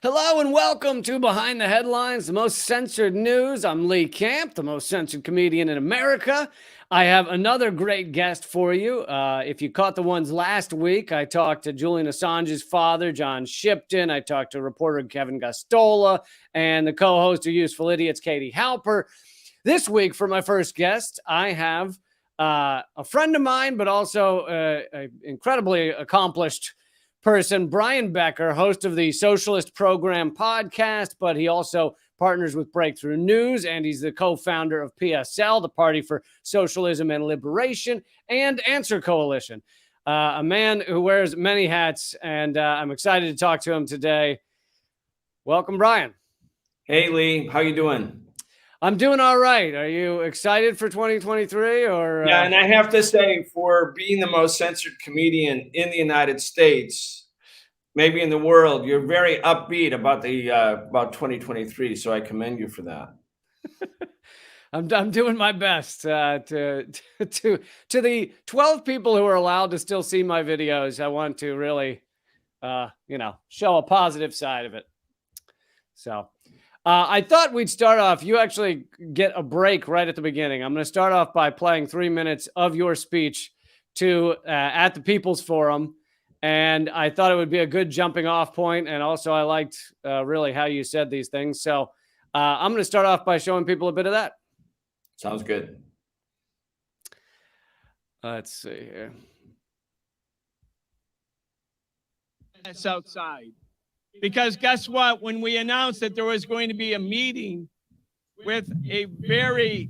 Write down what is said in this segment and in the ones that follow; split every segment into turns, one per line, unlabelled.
Hello and welcome to Behind the Headlines, the most censored news. I'm Lee Camp, the most censored comedian in America. I have another great guest for you. If you caught the ones last week, I talked to Julian Assange's father, John Shipton. I talked to reporter Kevin Gosztola and the co-host of Useful Idiots, Katie Halper. This week, for my first guest, I have a friend of mine, but also an incredibly accomplished person, Brian Becker, host of the Socialist Program podcast, but he also partners with Breakthrough News, and he's the co-founder of PSL, the Party for Socialism and Liberation, and Answer Coalition. A man who wears many hats, and I'm excited to talk to him today. Welcome, Brian.
Hey, Lee. How you doing?
I'm doing all right. Are you excited for 2023?
Yeah, and I have to say, for being the most censored comedian in the United States, maybe in the world, you're very upbeat about about 2023. So I commend you for that.
I'm doing my best to the 12 people who are allowed to still see my videos. I want to really, show a positive side of it. So I thought we'd start off. You actually get a break right at the beginning. I'm going to start off by playing 3 minutes of your speech at the People's Forum. And I thought it would be a good jumping off point. And also I liked really how you said these things. So I'm going to start off by showing people a bit of that.
Sounds good.
Let's see here.
That's outside. Because guess what? When we announced that there was going to be a meeting with a very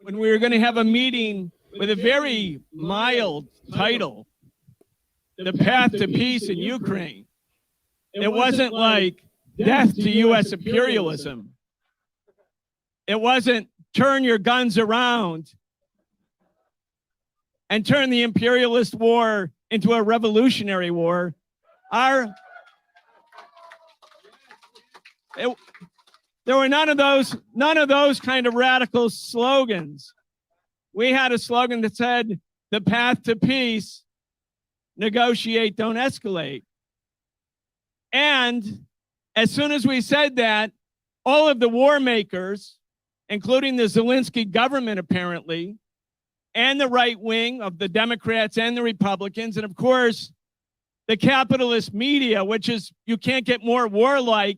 when we were going to have a meeting with a very mild title, The Path to Peace in Ukraine, it wasn't like death to U.S. imperialism. It wasn't turn your guns around and turn the imperialist war into a revolutionary war. There were none of those kind of radical slogans. We had a slogan that said, the path to peace, negotiate, don't escalate. And as soon as we said that, all of the war makers, including the Zelensky government apparently, and the right wing of the Democrats and the Republicans, and of course, the capitalist media, which is, you can't get more warlike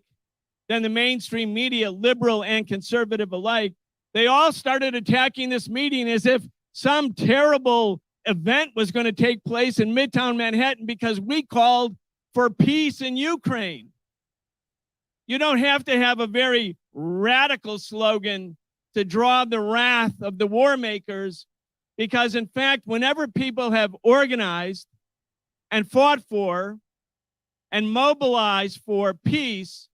than the mainstream media, liberal and conservative alike, they all started attacking this meeting as if some terrible event was going to take place in Midtown Manhattan because we called for peace in Ukraine. You don't have to have a very radical slogan to draw the wrath of the war makers. Because in fact, whenever people have organized and fought for and mobilized for peace,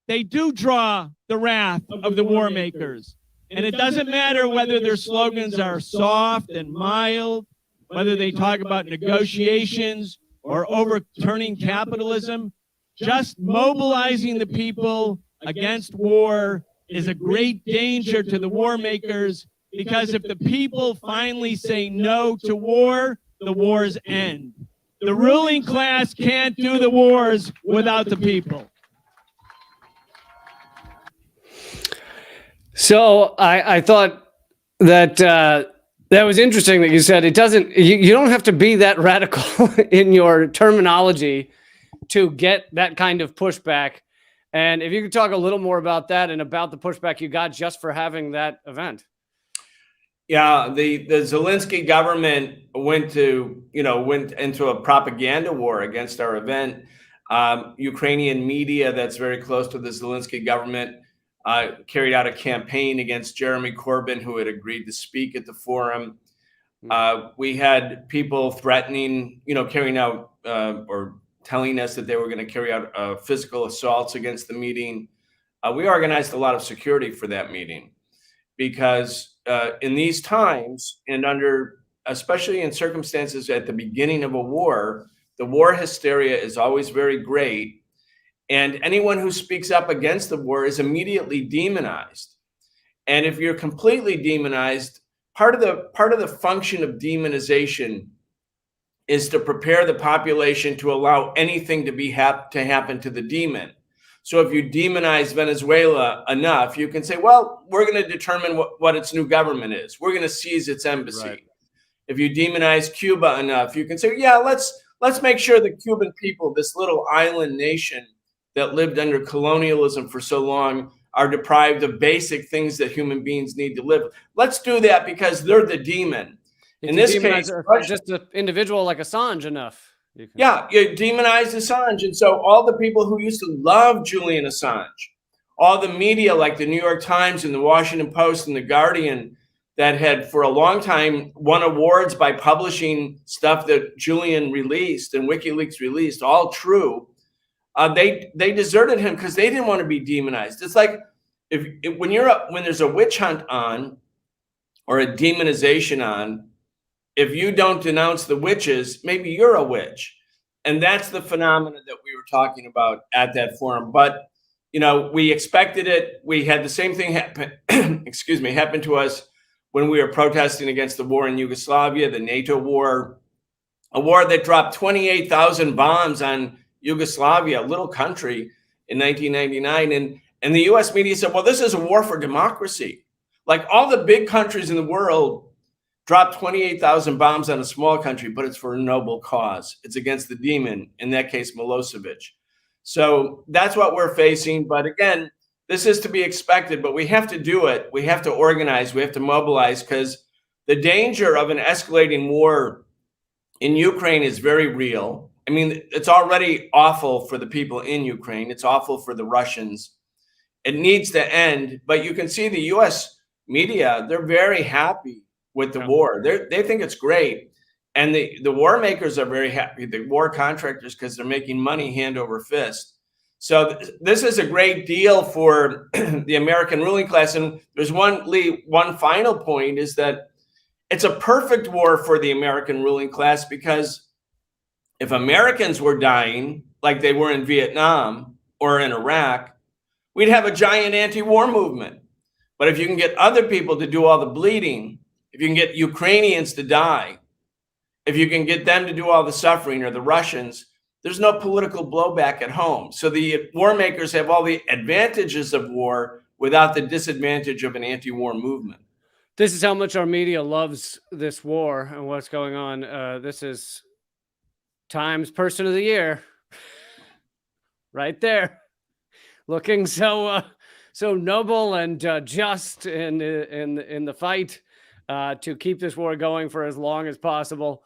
they do draw the wrath of the war makers. And it doesn't matter whether their slogans are soft and mild, whether they talk about negotiations or overturning capitalism. Just mobilizing the people against war is a great danger to the war makers. Because if the people finally say no to war, the wars end. The ruling class can't do the wars without the people.
So I thought that that was interesting that you said it doesn't. You don't have to be that radical in your terminology to get that kind of pushback. And if you could talk a little more about that and about the pushback you got just for having that event.
Yeah, the Zelensky government went into a propaganda war against our event. Ukrainian media that's very close to the Zelensky government carried out a campaign against Jeremy Corbyn, who had agreed to speak at the forum. We had people threatening, carrying out or telling us that they were going to carry out physical assaults against the meeting. We organized a lot of security for that meeting because in these times and especially in circumstances at the beginning of a war, the war hysteria is always very great. And anyone who speaks up against the war is immediately demonized. And if you're completely demonized, part of the function of demonization is to prepare the population to allow anything to happen to the demon. So if you demonize Venezuela enough, you can say, well, we're going to determine what its new government is. We're going to seize its embassy.
Right.
If you demonize Cuba enough, you can say, yeah, let's make sure the Cuban people, this little island nation that lived under colonialism for so long, are deprived of basic things that human beings need to live. Let's do that because they're the demon.
If
In
you
this
demonize
case,
just an individual like Assange enough.
Yeah, you demonize Assange. And so all the people who used to love Julian Assange, all the media like the New York Times and the Washington Post and the Guardian that had for a long time won awards by publishing stuff that Julian released and WikiLeaks released, all true, they deserted him because they didn't want to be demonized. It's like when there's a witch hunt on or a demonization on, if you don't denounce the witches, maybe you're a witch. And that's the phenomenon that we were talking about at that forum. But, we expected it. We had the same thing happen, happen to us when we were protesting against the war in Yugoslavia, the NATO war, a war that dropped 28,000 bombs on Yugoslavia, a little country, in 1999. And the US media said, well, this is a war for democracy. Like all the big countries in the world dropped 28,000 bombs on a small country, but it's for a noble cause. It's against the demon, in that case, Milosevic. So that's what we're facing. But again, this is to be expected, but we have to do it. We have to organize. We have to mobilize because the danger of an escalating war in Ukraine is very real. I mean, it's already awful for the people in Ukraine. It's awful for the Russians. It needs to end. But you can see the US media, they're very happy with the war. They think it's great. And the war makers are very happy, the war contractors, because they're making money hand over fist. So this is a great deal for the American ruling class. And there's one final point is that it's a perfect war for the American ruling class, because if Americans were dying like they were in Vietnam or in Iraq, we'd have a giant anti-war movement. But if you can get other people to do all the bleeding, if you can get Ukrainians to die, if you can get them to do all the suffering, or the Russians, there's no political blowback at home. So the war makers have all the advantages of war without the disadvantage of an anti-war movement.
This is how much our media loves this war and what's going on. This is Times Person of the Year right there, looking so noble and just in the fight to keep this war going for as long as possible.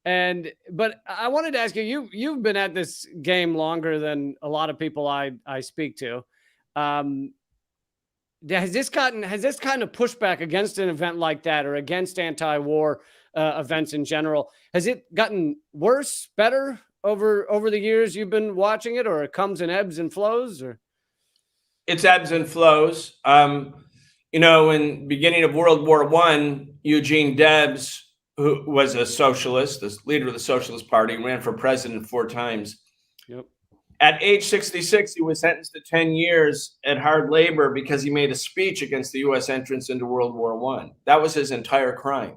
But I wanted to ask you, you've been at this game longer than a lot of people I speak to. Has this kind of pushback against an event like that, or against anti-war events in general, has it gotten worse, better over the years you've been watching it, or it comes in ebbs and flows? Or
it's ebbs and flows. In beginning of World War I, Eugene Debs, who was a socialist, the leader of the Socialist Party, ran for president 4 times.
Yep.
At age 66, he was sentenced to 10 years at hard labor because he made a speech against the U.S. entrance into World War I. That was his entire crime.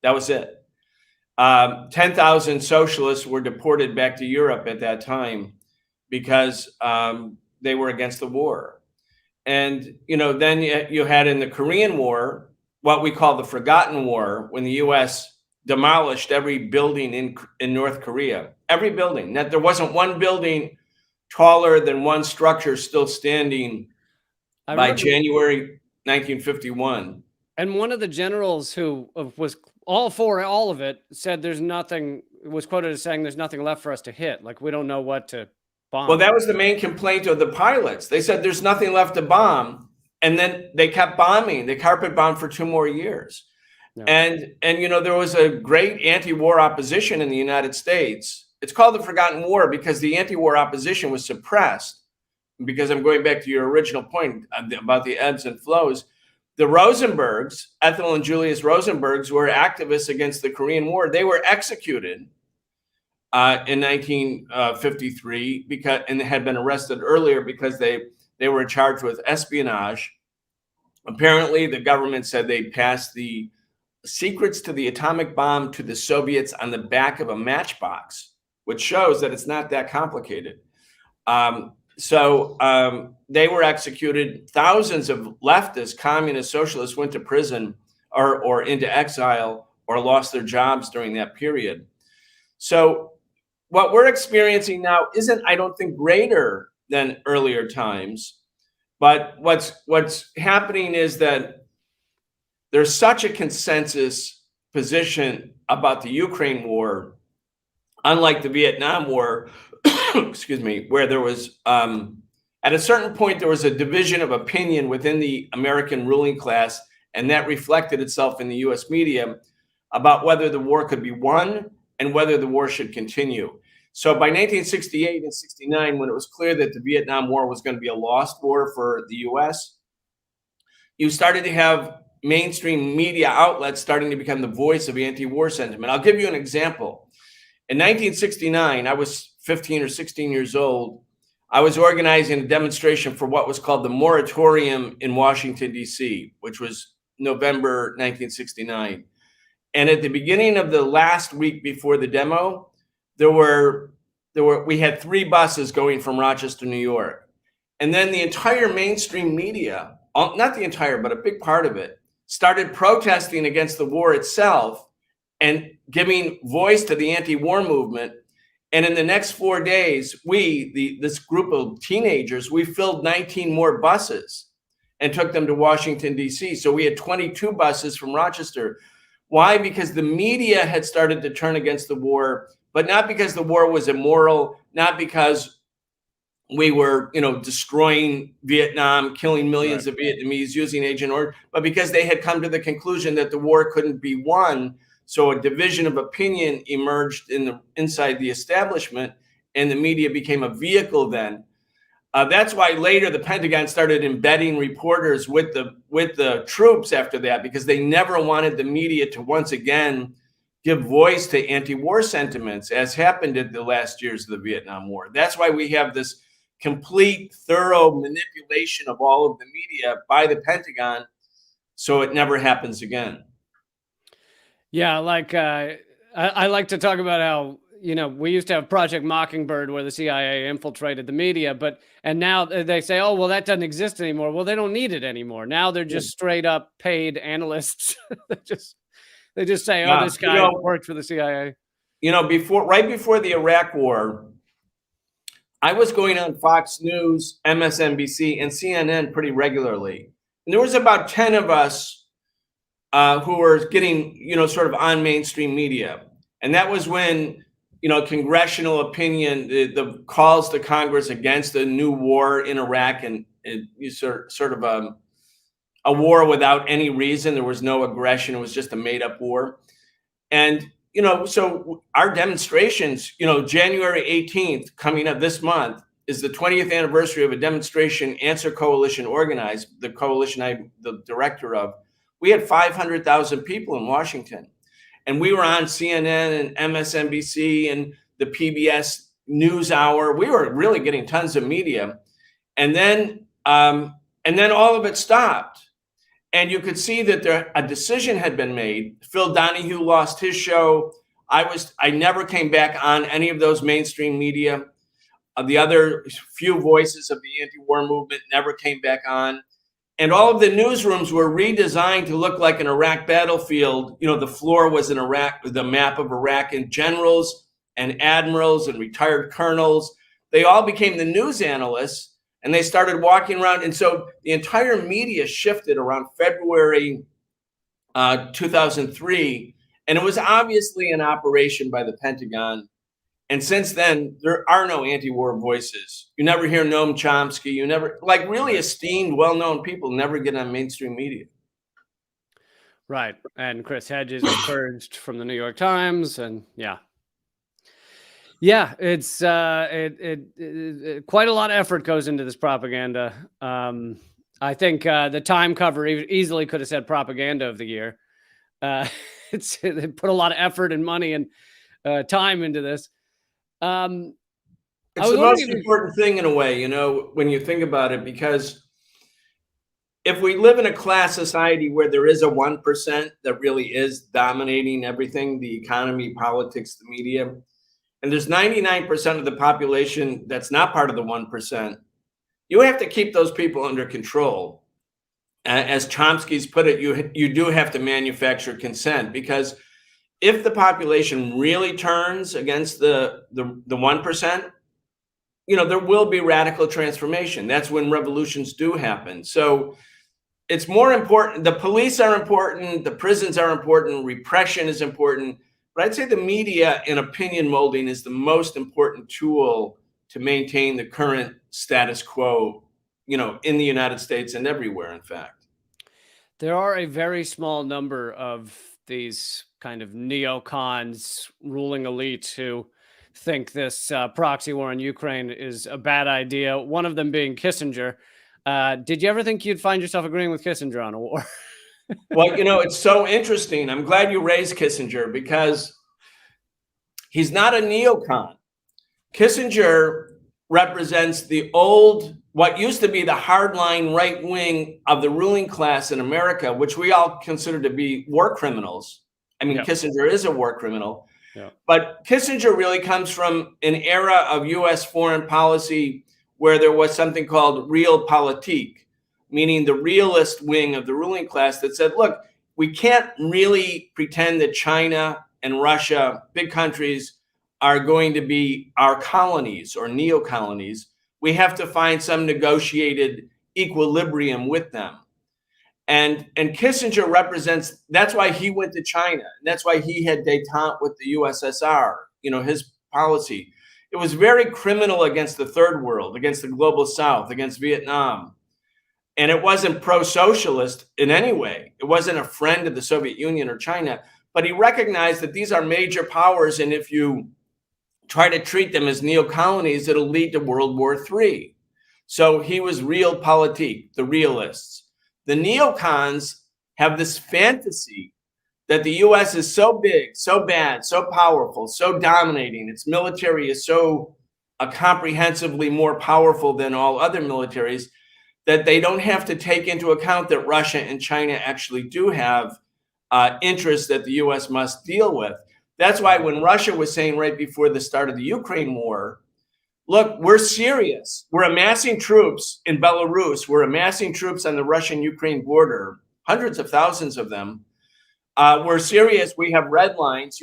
That was it. 10,000 socialists were deported back to Europe at that time because they were against the war. And, then you had in the Korean War, what we call the Forgotten War, when the U.S. demolished every building in North Korea. Every building. There wasn't one building taller than one structure still standing by January 1951.
And one of the generals who was all for all of it said was quoted as saying, there's nothing left for us to hit. Like, we don't know what to bomb.
Well, that was the main complaint of the pilots. They said there's nothing left to bomb. And then they kept bombing. They carpet bombed for 2 more years. Yeah. And there was a great anti-war opposition in the United States. It's called the Forgotten War because the anti-war opposition was suppressed. Because I'm going back to your original point about the ebbs and flows. The Rosenbergs, Ethel and Julius Rosenbergs, were activists against the Korean War. They were executed in 1953 and they had been arrested earlier because they were charged with espionage. Apparently, the government said they passed the secrets to the atomic bomb to the Soviets on the back of a matchbox, which shows that it's not that complicated. They were executed. Thousands of leftists, communist, socialists went to prison or into exile or lost their jobs during that period. So what we're experiencing now isn't, I don't think, greater than earlier times. But what's happening is that there's such a consensus position about the Ukraine war, unlike the Vietnam War, excuse me, where there was, at a certain point, there was a division of opinion within the American ruling class, and that reflected itself in the US media about whether the war could be won and whether the war should continue. So by 1968 and 69, when it was clear that the Vietnam War was going to be a lost war for the US, you started to have mainstream media outlets starting to become the voice of anti-war sentiment. I'll give you an example. In 1969, I was 15 or 16 years old. I was organizing a demonstration for what was called the moratorium in Washington, D.C., which was November 1969. And at the beginning of the last week before the demo, we had 3 buses going from Rochester, New York. And then the entire mainstream media, not the entire, but a big part of it, started protesting against the war itself and giving voice to the anti-war movement. And in the next 4 days, this group of teenagers, we filled 19 more buses and took them to Washington, D.C. So we had 22 buses from Rochester. Why? Because the media had started to turn against the war, but not because the war was immoral, not because we were, destroying Vietnam, killing millions of Vietnamese using Agent Orange, but because they had come to the conclusion that the war couldn't be won. So a division of opinion emerged inside the establishment, and the media became a vehicle then. That's why later the Pentagon started embedding reporters with the troops after that, because they never wanted the media to once again give voice to anti-war sentiments, as happened in the last years of the Vietnam War. That's why we have this complete, thorough manipulation of all of the media by the Pentagon, so it never happens again.
Yeah, I like to talk about how, we used to have Project Mockingbird where the CIA infiltrated the media, and now they say, oh, well, that doesn't exist anymore. Well, they don't need it anymore. Now they're just straight up paid analysts. They just say, oh, this guy worked for the CIA.
Right before the Iraq War, I was going on Fox News, MSNBC, and CNN pretty regularly. And there was about 10 of us who were getting, sort of on mainstream media. And that was when, congressional opinion, the calls to Congress against a new war in Iraq, and sort of a war without any reason. There was no aggression. It was just a made up war. And, so our demonstrations, January 18th, coming up this month, is the 20th anniversary of a demonstration Answer Coalition organized, the coalition I'm the director of. We had 500,000 people in Washington, and we were on CNN and MSNBC and the PBS NewsHour. We were really getting tons of media, and then all of it stopped, and you could see that a decision had been made. Phil Donahue lost his show. I never came back on any of those mainstream media. The other few voices of the anti-war movement never came back on. And all of the newsrooms were redesigned to look like an Iraq battlefield. The floor was in Iraq, the map of Iraq, and generals and admirals and retired colonels. They all became the news analysts, and they started walking around. And so the entire media shifted around February 2003. And it was obviously an operation by the Pentagon. And since then, there are no anti-war voices. You never hear Noam Chomsky. You never, really esteemed, well-known people never get on mainstream media.
Right. And Chris Hedges is purged from the New York Times. And yeah, it's quite a lot of effort goes into this propaganda. I think the Time cover easily could have said propaganda of the year. They put a lot of effort and money and time into this.
It's the most important thing in a way, when you think about it, because if we live in a class society where there is a 1% that really is dominating everything, the economy, politics, the media, and there's 99% of the population that's not part of the 1%, you have to keep those people under control. As Chomsky's put it, you do have to manufacture consent, because if the population really turns against the 1%, there will be radical transformation. That's when revolutions do happen. So it's more important. The police are important. The prisons are important. Repression is important. But I'd say the media and opinion molding is the most important tool to maintain the current status quo, in the United States and everywhere, in fact.
There are a very small number of these kind of neocons, ruling elites, who think this proxy war in Ukraine is a bad idea. One of them being Kissinger. Did you ever think you'd find yourself agreeing with Kissinger on a war?
Well, it's so interesting. I'm glad you raised Kissinger, because he's not a neocon. Kissinger represents the old, what used to be the hardline right wing of the ruling class in America, which we all consider to be war criminals. I mean, Kissinger is a war criminal. Yeah. But Kissinger really comes from an era of U.S. foreign policy where there was something called realpolitik, meaning the realist wing of the ruling class that said, look, we can't really pretend that China and Russia, big countries, are going to be our colonies or neo-colonies. We have to find some negotiated equilibrium with them. And Kissinger represents, that's why he went to China. And that's why he had détente with the USSR, his policy. It was very criminal against the third world, against the global South, against Vietnam. And it wasn't pro-socialist in any way. It wasn't a friend of the Soviet Union or China, but he recognized that these are major powers. And if you try to treat them as neo-colonies, it'll lead to World War III. So he was realpolitik, the realists. The neocons have this fantasy that the US is so big, so bad, so powerful, so dominating. Its military is so comprehensively more powerful than all other militaries that they don't have to take into account that Russia and China actually do have interests that the US must deal with. That's why when Russia was saying right before the start of the Ukraine war, look, we're serious. We're amassing troops in Belarus. We're amassing troops on the Russian-Ukraine border, hundreds of thousands of them. We're serious. We have red lines.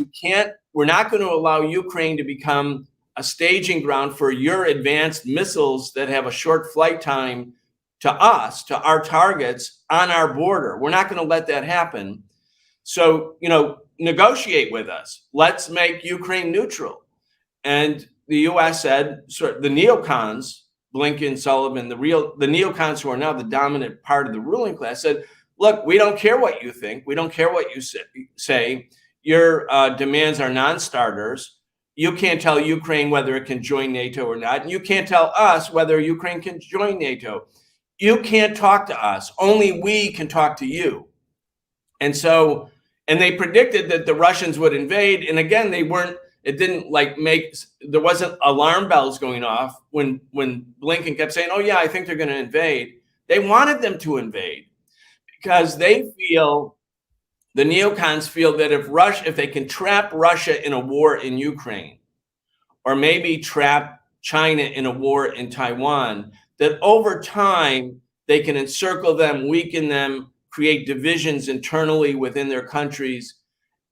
We're not going to allow Ukraine to become a staging ground for your advanced missiles that have a short flight time to us, to our targets on our border. We're not going to let that happen. So, negotiate with us. Let's make Ukraine neutral. And the U.S. said, the neocons, Blinken, Sullivan, the neocons who are now the dominant part of the ruling class said, look, we don't care what you think. We don't care what you say. Your demands are non-starters. You can't tell Ukraine whether it can join NATO or not. And you can't tell us whether Ukraine can join NATO. You can't talk to us. Only we can talk to you. And they predicted that the Russians would invade. And again, there wasn't alarm bells going off when Blinken kept saying, oh yeah, I think they're going to invade. They wanted them to invade because the neocons feel that if they can trap Russia in a war in Ukraine, or maybe trap China in a war in Taiwan, that over time they can encircle them, weaken them, create divisions internally within their countries,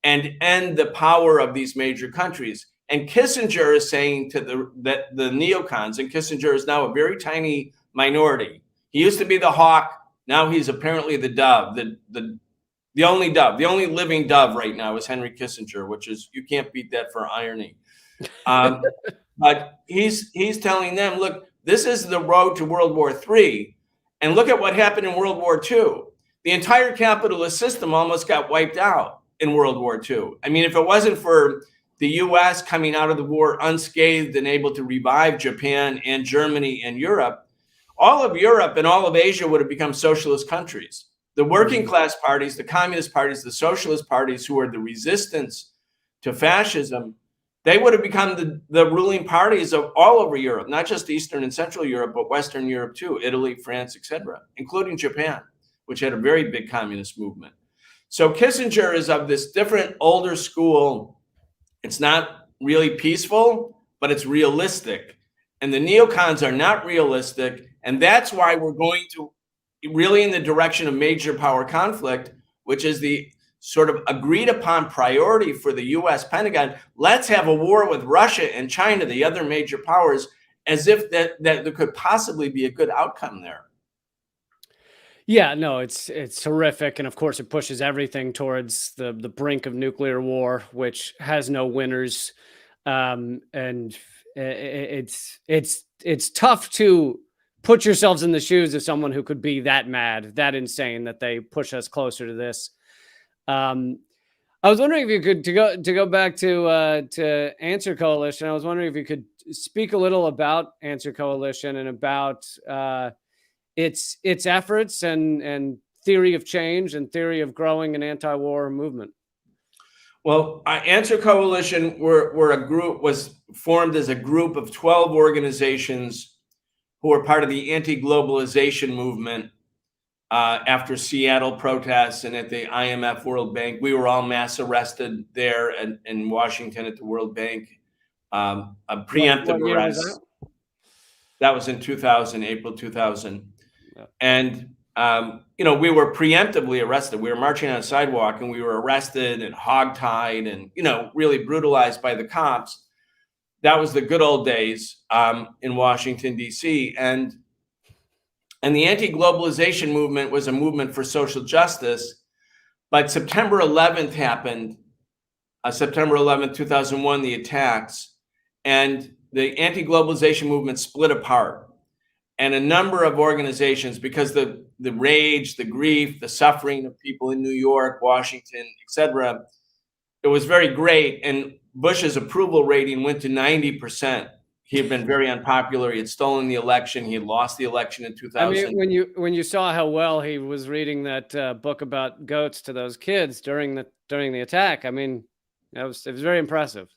and end the power of these major countries. And Kissinger is saying that the neocons, and Kissinger is now a very tiny minority. He used to be the hawk. Now he's apparently the dove, the only dove, the only living dove right now is Henry Kissinger, which is, you can't beat that for irony. But he's telling them, look, this is the road to World War III. And look at what happened in World War II. The entire capitalist system almost got wiped out in World War II. I mean, if it wasn't for the US coming out of the war unscathed and able to revive Japan and Germany and Europe, all of Europe and all of Asia would have become socialist countries. The working class parties, the communist parties, the socialist parties, who are the resistance to fascism, they would have become the ruling parties of all over Europe, not just Eastern and Central Europe, but Western Europe too, Italy, France, etc., including Japan. which had a very big communist movement. So Kissinger is of this different, older school. It's not really peaceful, but it's realistic. And the neocons are not realistic. And that's why we're going to really in the direction of major power conflict, which is the sort of agreed upon priority for the US Pentagon. Let's have a war with Russia and China, the other major powers, as if that there could possibly be a good outcome there.
Yeah, no, it's horrific, and of course, it pushes everything towards the brink of nuclear war, which has no winners, and it's tough to put yourselves in the shoes of someone who could be that mad, that insane, that they push us closer to this. I was wondering if you could to go back to Answer Coalition. I was wondering if you could speak a little about Answer Coalition and about its efforts and theory of change and theory of growing an anti-war movement.
Well, Answer Coalition was formed as a group of 12 organizations who were part of the anti-globalization movement after Seattle protests and at the IMF World Bank. We were all mass arrested there in Washington at the World Bank. A preemptive arrest. That was in 2000, April 2000. Yeah. And, we were preemptively arrested. We were marching on a sidewalk and we were arrested and hogtied and, really brutalized by the cops. That was the good old days in Washington, D.C. And the anti-globalization movement was a movement for social justice. But September 11th happened, September 11th, 2001, the attacks, and the anti-globalization movement split apart. And a number of organizations, because the rage, the grief, the suffering of people in New York, Washington, etc., it was very great. And Bush's approval rating went to 90%. He had been very unpopular. He had stolen the election. He had lost the election in 2000.
I mean, when you saw how well he was reading that book about goats to those kids during the attack, I mean, it was very impressive.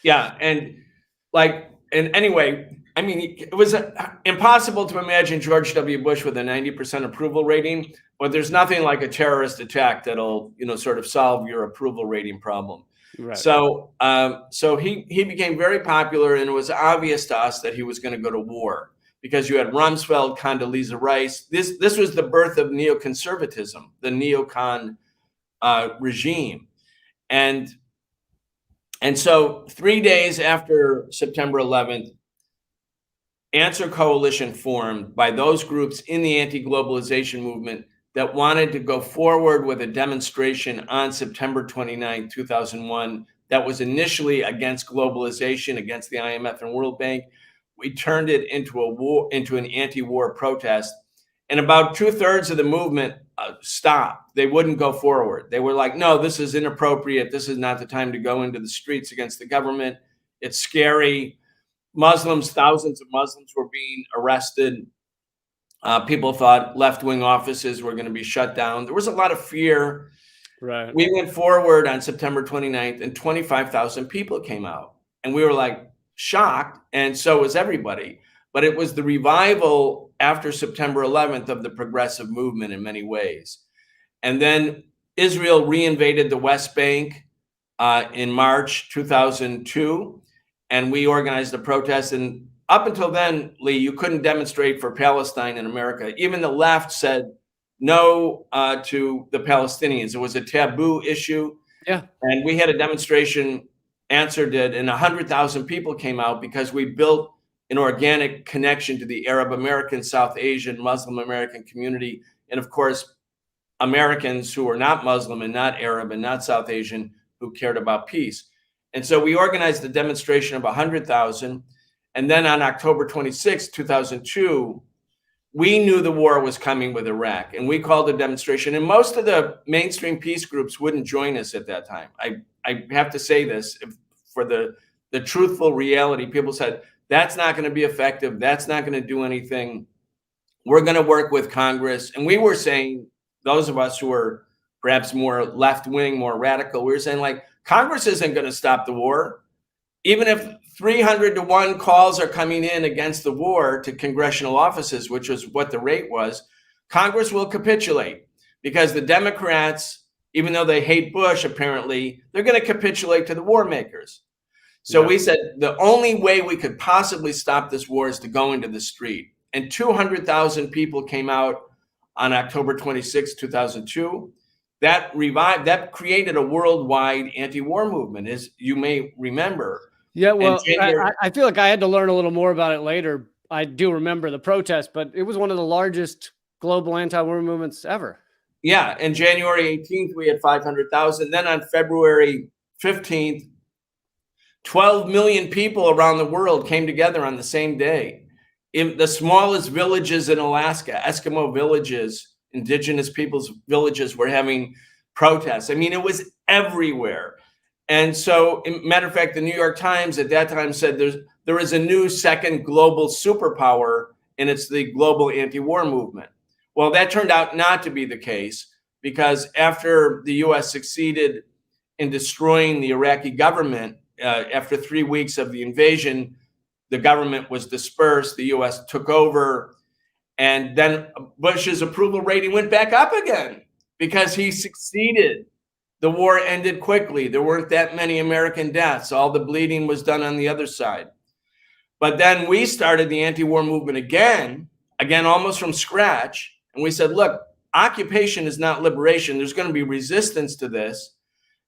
Yeah, and anyway, I mean, it was impossible to imagine George W. Bush with a 90% approval rating, but there's nothing like a terrorist attack that'll, sort of solve your approval rating problem. Right. So he became very popular, and it was obvious to us that he was going to go to war because you had Rumsfeld, Condoleezza Rice. This was the birth of neoconservatism, the neocon regime, and so 3 days after September 11th, Answer Coalition formed by those groups in the anti-globalization movement that wanted to go forward with a demonstration on September 29, 2001, that was initially against globalization, against the IMF and World Bank. We turned it into an anti-war protest. And about 2/3 of the movement stopped. They wouldn't go forward. They were like, no, this is inappropriate. This is not the time to go into the streets against the government. It's scary. Thousands of Muslims were being arrested. People thought left-wing offices were going to be shut down. There was a lot of fear. Right. We went forward on September 29th and 25,000 people came out. And we were like shocked, and so was everybody. But it was the revival after September 11th of the progressive movement in many ways. And then Israel reinvaded the West Bank in March 2002. And we organized a protest. And up until then, Lee, you couldn't demonstrate for Palestine in America. Even the left said no to the Palestinians. It was a taboo issue. Yeah. And we had a demonstration, Answer did, and 100,000 people came out because we built an organic connection to the Arab American, South Asian, Muslim American community. And of course, Americans who were not Muslim and not Arab and not South Asian who cared about peace. And so we organized a demonstration of 100,000. And then on October 26, 2002, we knew the war was coming with Iraq. And we called a demonstration. And most of the mainstream peace groups wouldn't join us at that time. I have to say this for the truthful reality. People said, that's not going to be effective. That's not going to do anything. We're going to work with Congress. And we were saying, those of us who were perhaps more left-wing, more radical, we were saying, like, Congress isn't going to stop the war. Even if 300-to-1 calls are coming in against the war to congressional offices, which was what the rate was, Congress will capitulate because the Democrats, even though they hate Bush, apparently, they're going to capitulate to the war makers. So we said the only way we could possibly stop this war is to go into the street. And 200,000 people came out on October 26, 2002. That created a worldwide anti-war movement, as you may remember.
Yeah, well, I feel like I had to learn a little more about it later. I do remember the protest, but it was one of the largest global anti-war movements ever.
Yeah, and January 18th, we had 500,000. Then on February 15th, 12 million people around the world came together on the same day. In the smallest villages in Alaska, Eskimo villages, indigenous people's villages, were having protests. I mean, it was everywhere. And so, matter of fact, the New York Times at that time said there is a new second global superpower, and it's the global anti-war movement. Well, that turned out not to be the case, because after the U.S. succeeded in destroying the Iraqi government, after 3 weeks of the invasion, the government was dispersed, the U.S. took over, and then Bush's approval rating went back up again because he succeeded. The war ended quickly. There weren't that many American deaths. All the bleeding was done on the other side. But then we started the anti-war movement again almost from scratch. And we said, look, occupation is not liberation. There's going to be resistance to this.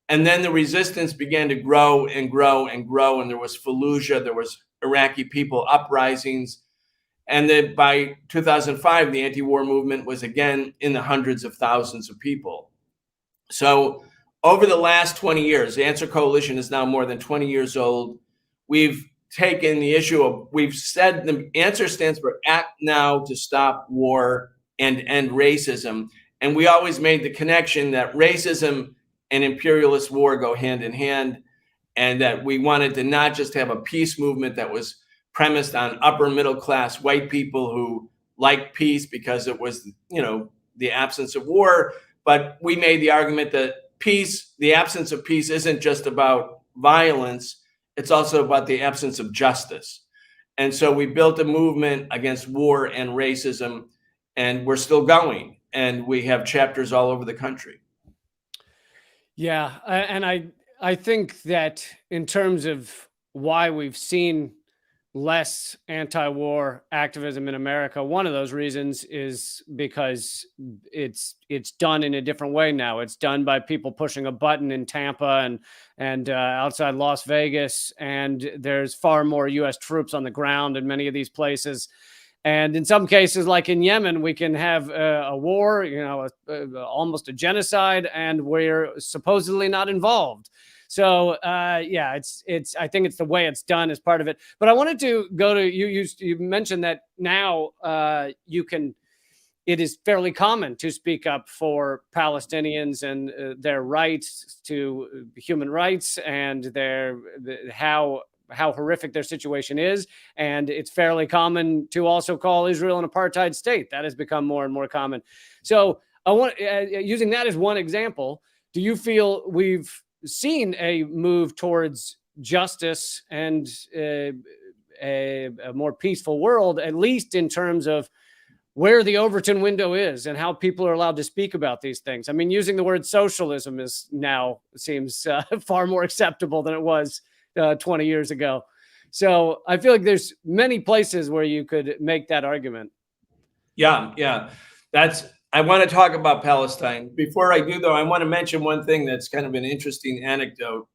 And then the resistance began to grow and grow and grow. And there was Fallujah, there was Iraqi people uprisings. And then by 2005, the anti-war movement was again in the hundreds of thousands of people. So over the last 20 years, the Answer Coalition is now more than 20 years old. We've taken the issue of, we've said the Answer stands for Act Now to Stop War and End Racism. And we always made the connection that racism and imperialist war go hand in hand, and that we wanted to not just have a peace movement that was premised on upper middle class white people who liked peace because it was, the absence of war, but we made the argument that peace, the absence of peace, isn't just about violence, it's also about the absence of justice. And so we built a movement against war and racism, and we're still going, and we have chapters all over the country.
Yeah, and I think that in terms of why we've seen less anti-war activism in America, one of those reasons is because it's done in a different way now. It's done by people pushing a button in Tampa and outside Las Vegas, and there's far more U.S. troops on the ground in many of these places. And in some cases, like in Yemen, we can have a war, almost a genocide, and we're supposedly not involved. So, yeah, it's. I think it's the way it's done as part of it. But I wanted to go to you. You mentioned that now it is fairly common to speak up for Palestinians and their rights to human rights and how horrific their situation is. And it's fairly common to also call Israel an apartheid state. That has become more and more common. So I want, using that as one example, do you feel we've seen a move towards justice and a more peaceful world, at least in terms of where the Overton window is and how people are allowed to speak about these things? I mean, using the word socialism is now seems far more acceptable than it was 20 years ago. So I feel like there's many places where you could make that argument.
Yeah. I want to talk about Palestine. Before I do, though, I want to mention one thing that's kind of an interesting anecdote.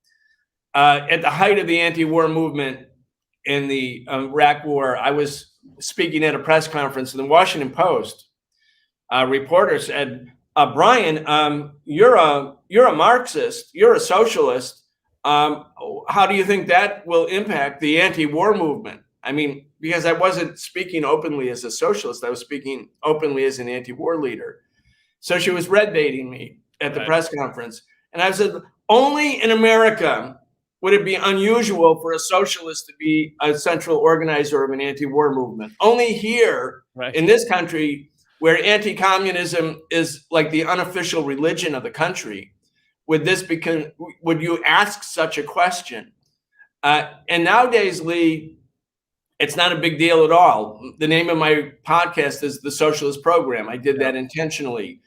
At the height of the anti-war movement in the Iraq War, I was speaking at a press conference, and the Washington Post reporter said, Brian, you're a Marxist, you're a socialist. How do you think that will impact the anti-war movement? I mean, because I wasn't speaking openly as a socialist, I was speaking openly as an anti-war leader. So she was red baiting me at the press conference. And I said, only in America would it be unusual for a socialist to be a central organizer of an anti-war movement. Only here in this country, where anti-communism is like the unofficial religion of the country, would you ask such a question? And nowadays, Lee, it's not a big deal at all. The name of my podcast is The Socialist Program. I did that intentionally.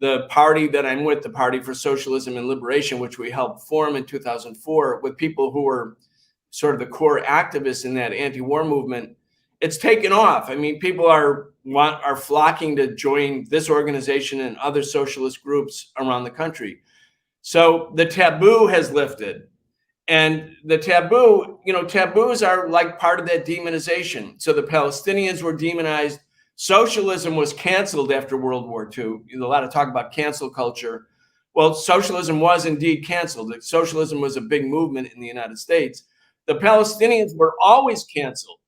The party that I'm with, the Party for Socialism and Liberation, which we helped form in 2004 with people who were sort of the core activists in that anti-war movement, it's taken off. I mean, people are flocking to join this organization and other socialist groups around the country. So the taboo has lifted. And the taboo, taboos are like part of that demonization. So the Palestinians were demonized. Socialism was canceled after World War II. A lot of talk about cancel culture. Well, socialism was indeed canceled. Socialism was a big movement in the United States. The Palestinians were always canceled.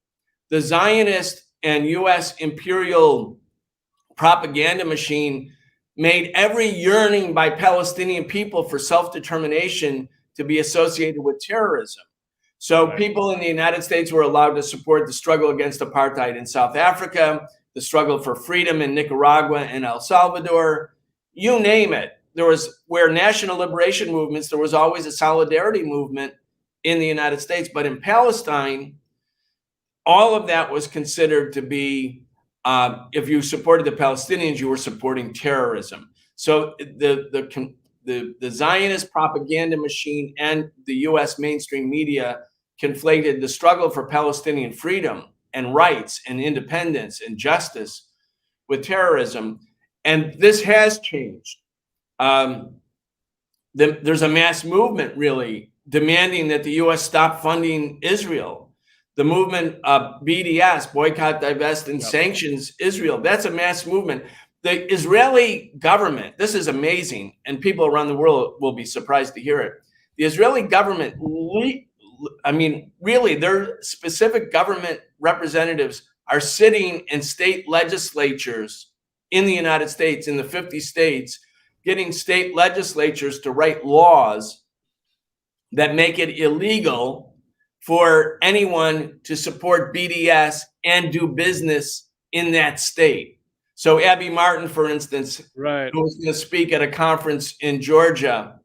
The Zionist and U.S. imperial propaganda machine made every yearning by Palestinian people for self-determination to be associated with terrorism. So people in the United States were allowed to support the struggle against apartheid in South Africa, the struggle for freedom in Nicaragua and El Salvador, you name it. Where national liberation movements, there was always a solidarity movement in the United States. But in Palestine, all of that was considered to be, if you supported the Palestinians, you were supporting terrorism. So the Zionist propaganda machine and the U.S. mainstream media conflated the struggle for Palestinian freedom and rights and independence and justice with terrorism. And this has changed. There's a mass movement, really, demanding that the U.S. stop funding Israel. The movement of BDS, boycott, divest, and sanctions Israel. That's a mass movement. The Israeli government, this is amazing, and people around the world will be surprised to hear it. The Israeli government, really, their specific government representatives are sitting in state legislatures in the United States, in the 50 states, getting state legislatures to write laws that make it illegal for anyone to support BDS and do business in that state. So Abby Martin, for instance, who was going to speak at a conference in Georgia,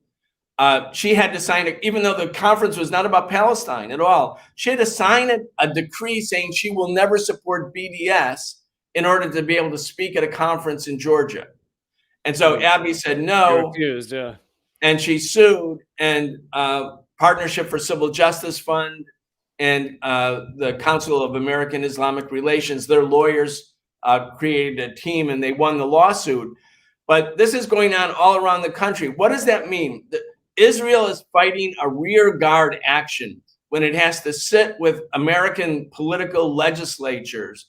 she had to sign it, even though the conference was not about Palestine at all. She had to sign a decree saying she will never support BDS in order to be able to speak at a conference in Georgia. And so Abby said no.
She refused,
and she sued, and Partnership for Civil Justice Fund and the Council of American Islamic Relations, their lawyers created a team and they won the lawsuit. But this is going on all around the country. What does that mean? Israel is fighting a rear guard action when it has to sit with American political legislators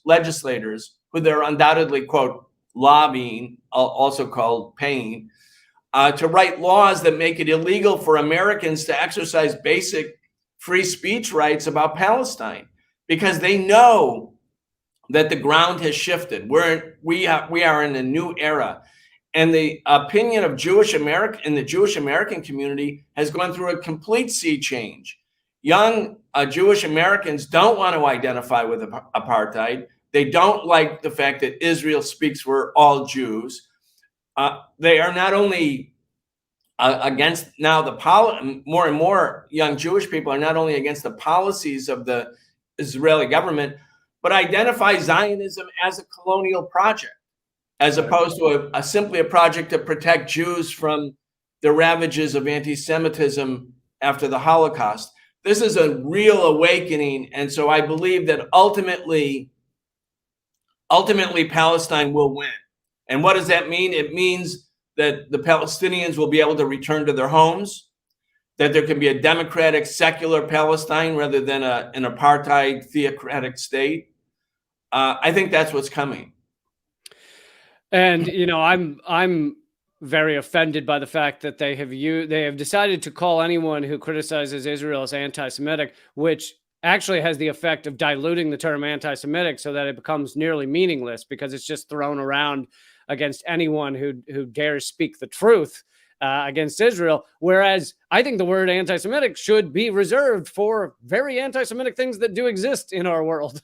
who they're undoubtedly, quote, lobbying, also called paying, to write laws that make it illegal for Americans to exercise basic free speech rights about Palestine, because they know that the ground has shifted. We are in a new era. And the opinion of Jewish American in the Jewish American community has gone through a complete sea change. Young Jewish Americans don't want to identify with apartheid. They don't like the fact that Israel speaks for all Jews. They are not only against now more and more young Jewish people are not only against the policies of the Israeli government, but identify Zionism as a colonial project, as opposed to simply a project to protect Jews from the ravages of anti-Semitism after the Holocaust. This is a real awakening. And so I believe that ultimately Palestine will win. And what does that mean? It means that the Palestinians will be able to return to their homes, that there can be a democratic, secular Palestine rather than an apartheid theocratic state. I think that's what's coming.
And I'm very offended by the fact that they have decided to call anyone who criticizes Israel as anti-Semitic, which actually has the effect of diluting the term anti-Semitic so that it becomes nearly meaningless, because it's just thrown around against anyone who dares speak the truth against Israel. Whereas I think the word anti-Semitic should be reserved for very anti-Semitic things that do exist in our world.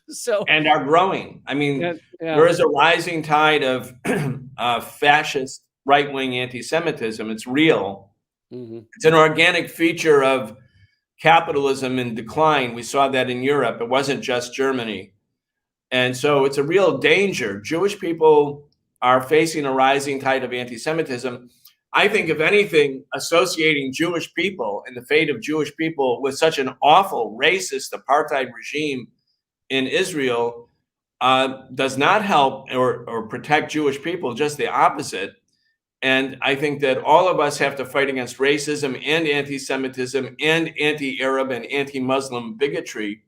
And are growing. I mean, there is a rising tide of fascist right-wing anti-Semitism. It's real. Mm-hmm. It's an organic feature of capitalism in decline. We saw that in Europe. It wasn't just Germany. And so it's a real danger. Jewish people are facing a rising tide of anti-Semitism. I think, if anything, associating Jewish people and the fate of Jewish people with such an awful racist apartheid regime in Israel does not help or protect Jewish people, just the opposite. And I think that all of us have to fight against racism and anti-Semitism and anti-Arab and anti-Muslim bigotry.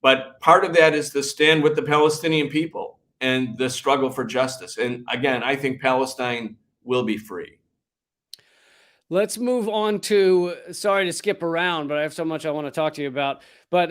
But part of that is to stand with the Palestinian people and the struggle for justice. And again, I think Palestine will be free.
Let's move on to, sorry to skip around, but I have so much I want to talk to you about. But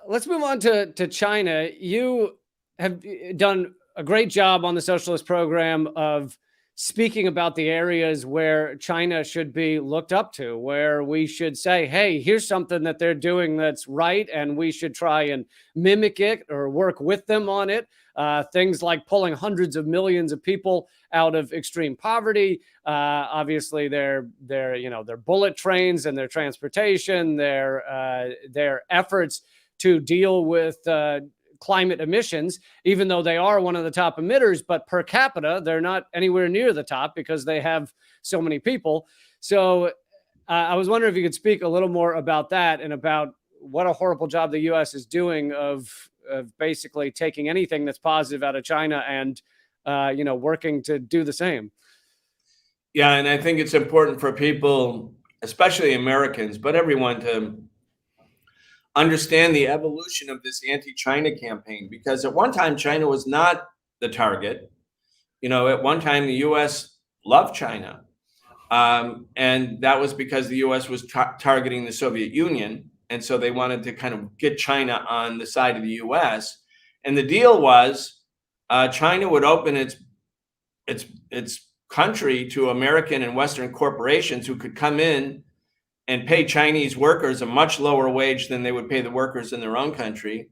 let's move on to China. You have done a great job on the socialist program of speaking about the areas where China should be looked up to, where we should say, hey, here's something that they're doing that's right, and we should try and mimic it or work with them on it. Things like pulling hundreds of millions of people out of extreme poverty. Obviously, their bullet trains and their transportation, their efforts to deal with climate emissions, even though they are one of the top emitters, but per capita, they're not anywhere near the top because they have so many people. So I was wondering if you could speak a little more about that and about what a horrible job the U.S. is doing of basically taking anything that's positive out of China and, working to do the same.
Yeah, and I think it's important for people, especially Americans, but everyone, to understand the evolution of this anti-China campaign, because at one time China was not the target. At one time the U.S. loved China, and that was because the U.S. was targeting the Soviet Union, and so they wanted to kind of get China on the side of the U.S. And the deal was China would open its country to American and Western corporations who could come in and pay Chinese workers a much lower wage than they would pay the workers in their own country.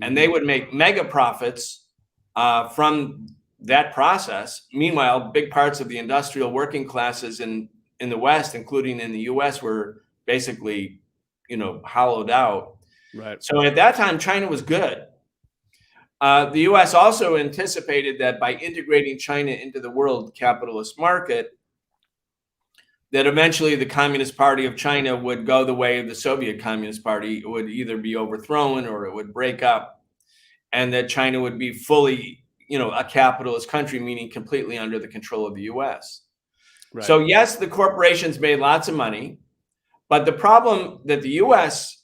And they would make mega profits from that process. Meanwhile, big parts of the industrial working classes in the West, including in the US, were basically, hollowed out.
Right.
So at that time, China was good. The US also anticipated that by integrating China into the world capitalist market, that eventually the Communist Party of China would go the way of the Soviet Communist Party. It would either be overthrown or it would break up, and that China would be fully, a capitalist country, meaning completely under the control of the US. Right. So yes, the corporations made lots of money, but the problem that the US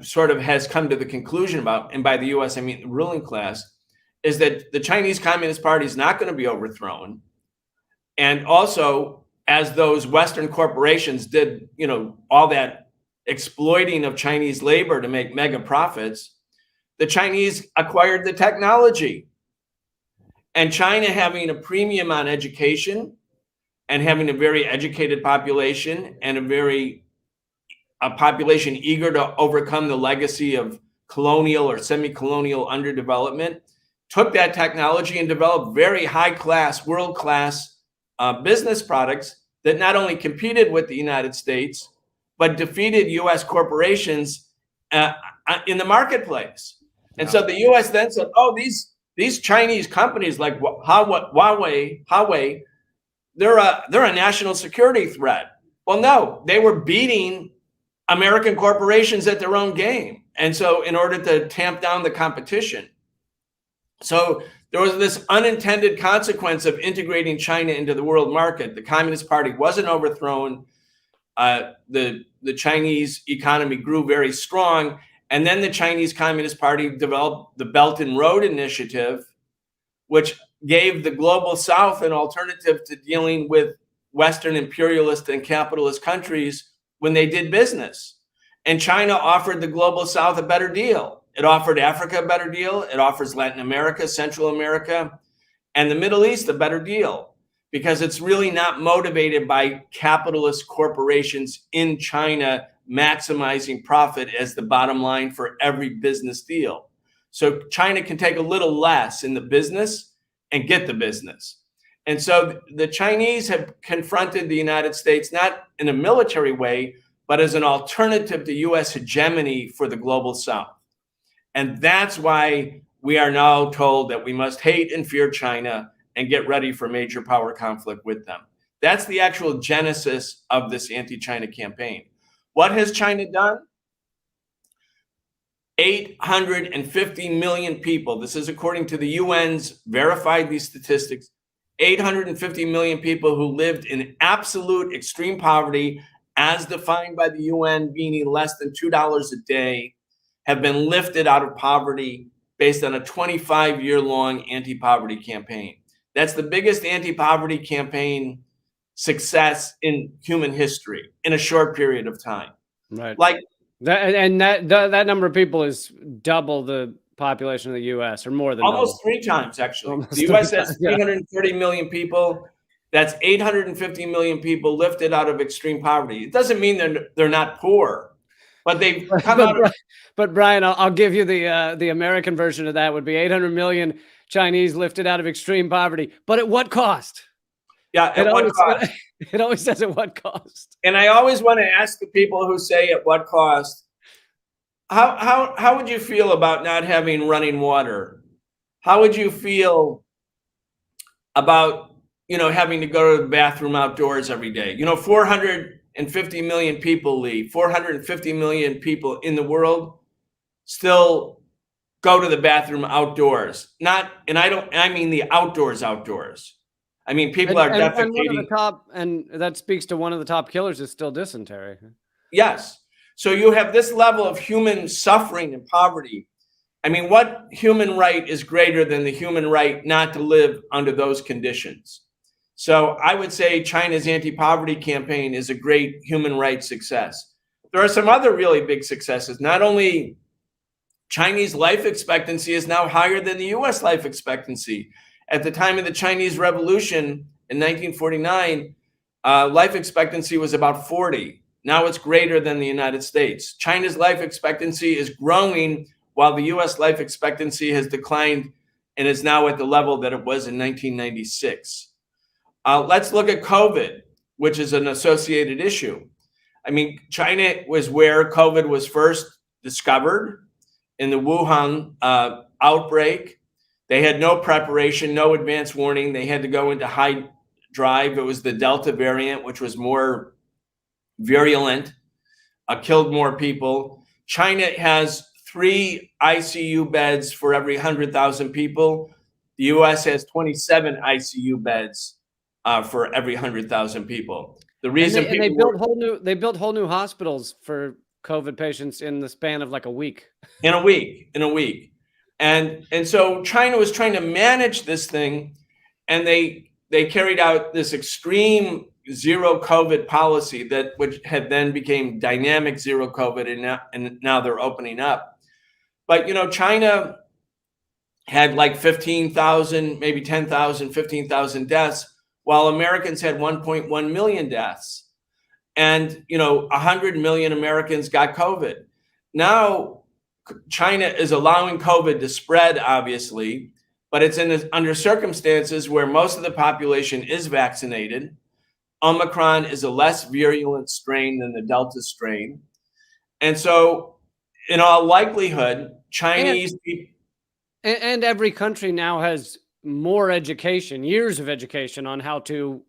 sort of has come to the conclusion about, and by the US, I mean the ruling class, is that the Chinese Communist Party is not going to be overthrown. And also, as those Western corporations did, all that exploiting of Chinese labor to make mega profits, the Chinese acquired the technology. And China, having a premium on education and having a very educated population and a population eager to overcome the legacy of colonial or semi-colonial underdevelopment, took that technology and developed very high-class, world-class business products that not only competed with the United States, but defeated U.S. corporations in the marketplace. And so the U.S. then said, oh, these Chinese companies like Huawei, they're a national security threat. Well, no, they were beating American corporations at their own game. And so in order to tamp down the competition. So there was this unintended consequence of integrating China into the world market. The Communist Party wasn't overthrown. The Chinese economy grew very strong. And then the Chinese Communist Party developed the Belt and Road Initiative, which gave the global South an alternative to dealing with Western imperialist and capitalist countries when they did business. And China offered the global South a better deal. It offered Africa a better deal. It offers Latin America, Central America, and the Middle East a better deal, because it's really not motivated by capitalist corporations in China maximizing profit as the bottom line for every business deal. So China can take a little less in the business and get the business. And so the Chinese have confronted the United States, not in a military way, but as an alternative to US hegemony for the global South. And that's why we are now told that we must hate and fear China and get ready for major power conflict with them. That's the actual genesis of this anti-China campaign. What has China done? 850 million people. This is according to the UN's verified these statistics. 850 million people who lived in absolute extreme poverty, as defined by the UN, meaning less than $2 a day, have been lifted out of poverty based on a 25-year-long anti-poverty campaign. That's the biggest anti-poverty campaign success in human history in a short period of time.
Right.
Like
that, and that number of people is double the population of the U.S. or more than
almost
double.
3 times, actually.
Almost
The U.S.
three
has
times, yeah.
330 million people. That's 850 million people lifted out of extreme poverty. It doesn't mean they're not poor, but they've come out of.
But Brian, I'll give you the American version of that would be 800 million Chinese lifted out of extreme poverty. But at what cost?
Yeah, at what cost?
It always says at what cost.
And I always want to ask the people who say at what cost, how would you feel about not having running water? How would you feel about, having to go to the bathroom outdoors every day? 450 million people, Lee, 450 million people in the world still go to the bathroom outdoors. I mean the outdoors. I mean, people are defecating.
And one of the top, and that speaks to one of the top killers is still dysentery.
Yes. So you have this level of human suffering and poverty. I mean, what human right is greater than the human right not to live under those conditions? So I would say China's anti-poverty campaign is a great human rights success. There are some other really big successes. Not only Chinese life expectancy is now higher than the US life expectancy. At the time of the Chinese Revolution in 1949, life expectancy was about 40. Now it's greater than the United States. China's life expectancy is growing while the US life expectancy has declined and is now at the level that it was in 1996. Let's look at COVID, which is an associated issue. I mean, China was where COVID was first discovered in the Wuhan outbreak. They had no preparation, no advance warning. They had to go into high drive. It was the Delta variant, which was more virulent, killed more people. China has 3 ICU beds for every 100,000 people. The US has 27 ICU beds for every 100,000 people. The reason
they built whole new hospitals for COVID patients in the span of like a week.
In a week. And so China was trying to manage this thing, and they carried out this extreme zero COVID policy which had then became dynamic zero COVID, and now they're opening up. But China had like 15,000, maybe 10,000, 15,000 deaths, while Americans had 1.1 million deaths. And 100 million Americans got COVID. Now China is allowing COVID to spread, obviously, but it's under circumstances where most of the population is vaccinated. Omicron is a less virulent strain than the Delta strain. And so, in all likelihood, Chinese people.
And every country now has more education, years of education on how to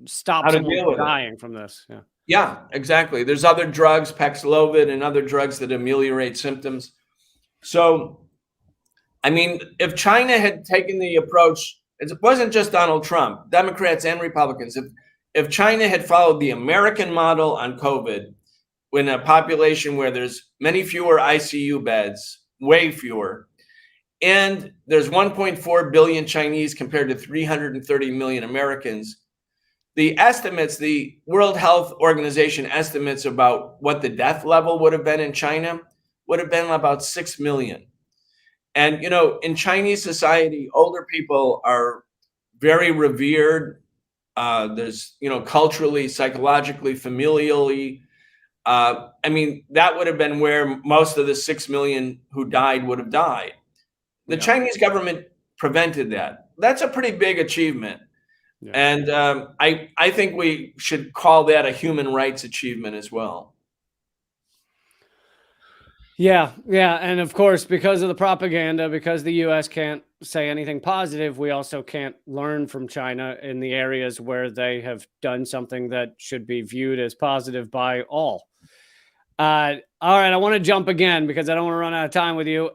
stop someone from dying from this. Yeah.
Yeah, exactly. There's other drugs, Paxlovid and other drugs that ameliorate symptoms. So, I mean, if China had taken the approach, it wasn't just Donald Trump, Democrats and Republicans. If China had followed the American model on COVID, in a population where there's many fewer ICU beds, way fewer, and there's 1.4 billion Chinese compared to 330 million Americans, the estimates, the World Health Organization estimates about what the death level would have been in China would have been about 6 million. And, in Chinese society, older people are very revered. There's, culturally, psychologically, familially. That would have been where most of the 6 million who died would have died. The Chinese government prevented that. That's a pretty big achievement. Yeah. And I think we should call that a human rights achievement as well.
Yeah, yeah, and of course, because of the propaganda, because the U.S. can't say anything positive, we also can't learn from China in the areas where they have done something that should be viewed as positive by all. All right, I want to jump again because I don't want to run out of time with you.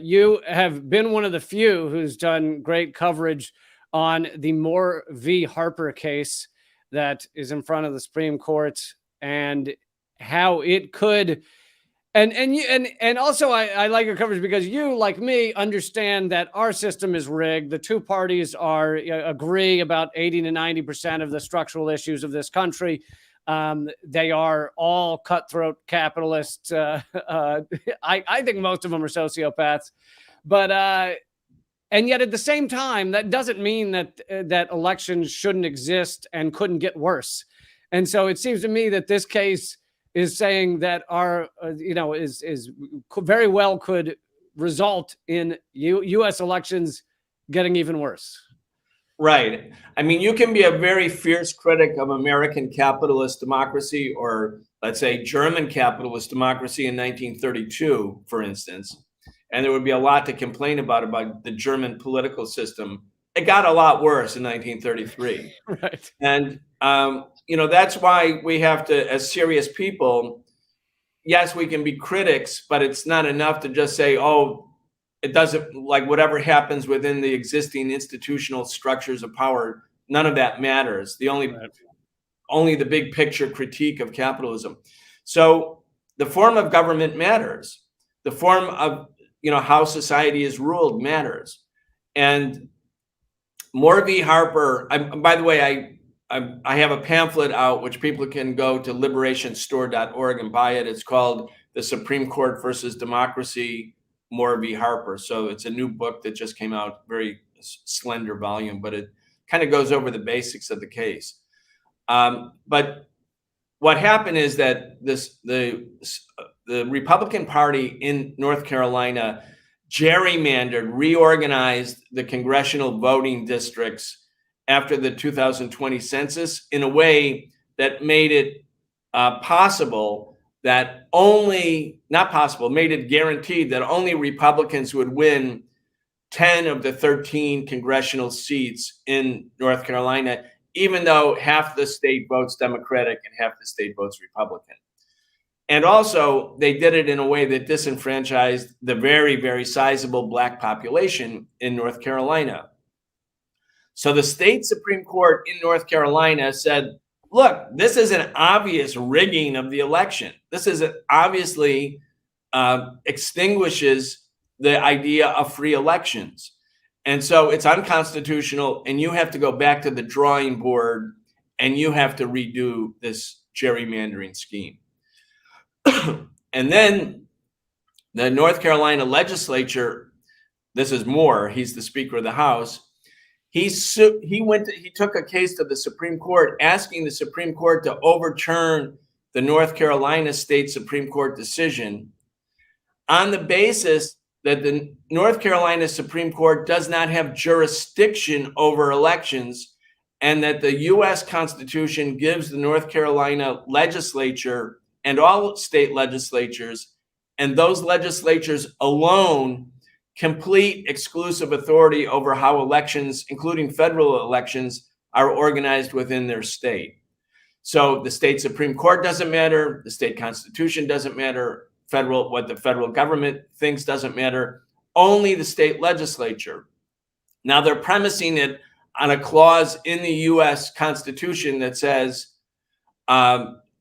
You have been one of the few who's done great coverage on the Moore v. Harper case that is in front of the Supreme Court and how it could and also I like your coverage because you, like me, understand that our system is rigged. The two parties are agree about 80 to 90% of the structural issues of this country. They are all cutthroat capitalists. I think most of them are sociopaths, but and yet at the same time, that doesn't mean that that elections shouldn't exist and couldn't get worse. And so it seems to me that this case is saying that our, is very well could result in U.S. elections getting even worse.
Right. I mean, you can be a very fierce critic of American capitalist democracy, or let's say German capitalist democracy in 1932, for instance. And there would be a lot to complain about the German political system. It got a lot worse in 1933.
Right.
And, that's why we have to, as serious people, yes, we can be critics, but it's not enough to just say, oh, it doesn't, like, whatever happens within the existing institutional structures of power, none of that matters. Only the big picture critique of capitalism. So the form of government matters. The form of, how society is ruled matters. And Moore v. Harper, by the way, I have a pamphlet out, which people can go to liberationstore.org and buy it. It's called The Supreme Court versus Democracy, Moore v. Harper. So it's a new book that just came out, very slender volume, but it kind of goes over the basics of the case. But what happened is that the Republican Party in North Carolina gerrymandered, reorganized the congressional voting districts after the 2020 census in a way that made it made it guaranteed that only Republicans would win 10 of the 13 congressional seats in North Carolina, even though half the state votes Democratic and half the state votes Republican. And also, they did it in a way that disenfranchised the very, very sizable Black population in North Carolina. So the state Supreme Court in North Carolina said, look, this is an obvious rigging of the election. This is obviously extinguishes the idea of free elections. And so it's unconstitutional, and you have to go back to the drawing board, and you have to redo this gerrymandering scheme. And then the North Carolina legislature, this is Moore, he's the Speaker of the House, he took a case to the Supreme Court asking the Supreme Court to overturn the North Carolina State Supreme Court decision on the basis that the North Carolina Supreme Court does not have jurisdiction over elections, and that the U.S. Constitution gives the North Carolina legislature and all state legislatures, and those legislatures alone, complete exclusive authority over how elections, including federal elections, are organized within their state. So the state Supreme Court doesn't matter, the state constitution doesn't matter, what the federal government thinks doesn't matter, only the state legislature. Now they're premising it on a clause in the U.S. Constitution that says,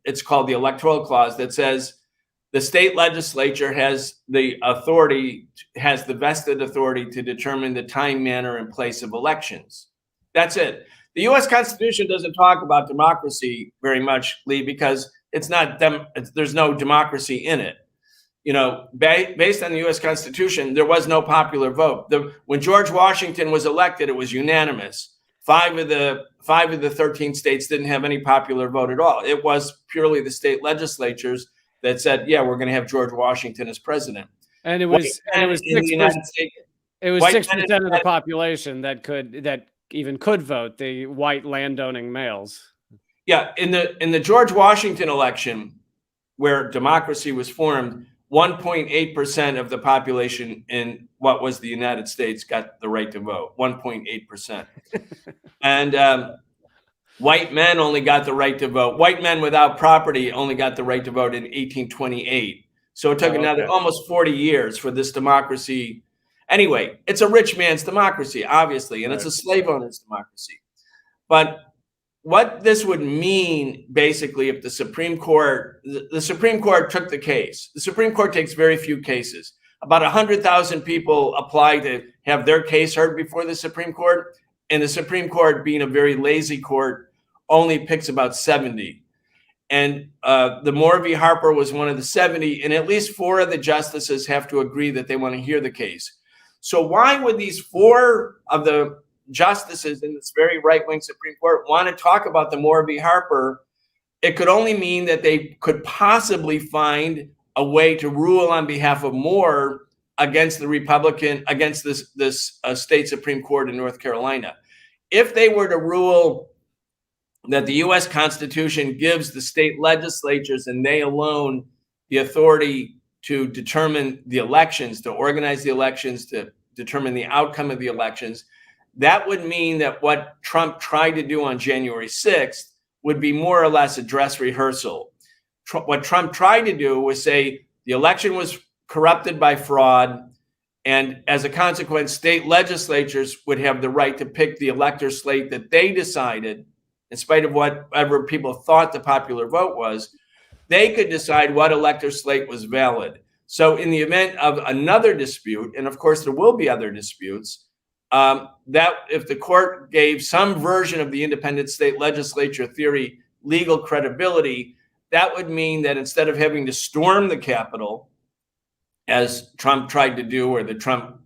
it's called the Electoral Clause, that says the state legislature has the vested authority to determine the time, manner, and place of elections. That's it. The U.S. Constitution doesn't talk about democracy very much, Lee, because there's no democracy in it. Based on the U.S. Constitution, there was no popular vote. When George Washington was elected, it was unanimous. 5 of the 13 states didn't have any popular vote at all. It was purely the state legislatures that said, "Yeah, we're going to have George Washington as president."
And it was 6%. It was 6% of the population that even could vote, the white landowning males.
Yeah, in the George Washington election, where democracy was formed, 1.8% of the population in what was the United States got the right to vote. 1.8%. And white men only got the right to vote. White men without property only got the right to vote in 1828. So it took another almost 40 years for this democracy. Anyway, it's a rich man's democracy, obviously, and it's a slave owner's democracy. But what this would mean, basically, if the Supreme Court took the case. The Supreme Court takes very few cases. About 100,000 people apply to have their case heard before the Supreme Court, and the Supreme Court, being a very lazy court, only picks about 70. And the Moore v. Harper was one of the 70, and at least 4 of the justices have to agree that they want to hear the case. So why would these 4 of the justices in this very right-wing Supreme Court want to talk about the Moore v. Harper? It could only mean that they could possibly find a way to rule on behalf of Moore against this state Supreme Court in North Carolina. If they were to rule that the U.S. Constitution gives the state legislatures and they alone the authority to determine the elections, to organize the elections, to determine the outcome of the elections, that would mean that what Trump tried to do on January 6th would be more or less a dress rehearsal. What Trump tried to do was say the election was corrupted by fraud, and as a consequence, state legislatures would have the right to pick the elector slate that they decided, in spite of whatever people thought the popular vote was. They could decide what elector slate was valid. So in the event of another dispute, and of course there will be other disputes, that if the court gave some version of the independent state legislature theory legal credibility, that would mean that instead of having to storm the Capitol, as Trump tried to do, or the Trump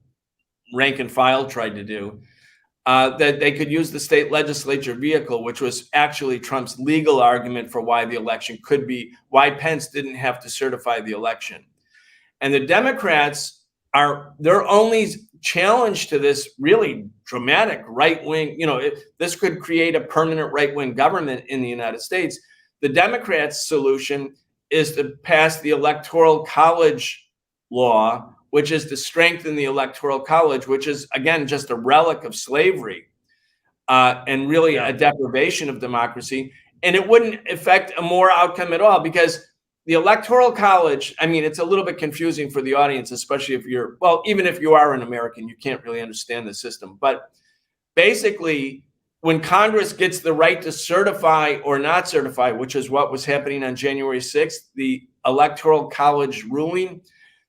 rank and file tried to do, that they could use the state legislature vehicle, which was actually Trump's legal argument for why the election could be, why Pence didn't have to certify the election. And the Democrats their only challenge to this really dramatic right-wing, this could create a permanent right-wing government in the United States. The Democrats' solution is to pass the Electoral College law, which is to strengthen the Electoral College, which is, again, just a relic of slavery and really a deprivation of democracy. And it wouldn't affect a Moore outcome at all, because the Electoral College, I mean, it's a little bit confusing for the audience, especially if even if you are an American, you can't really understand the system. But basically, when Congress gets the right to certify or not certify, which is what was happening on January 6th, the Electoral College ruling,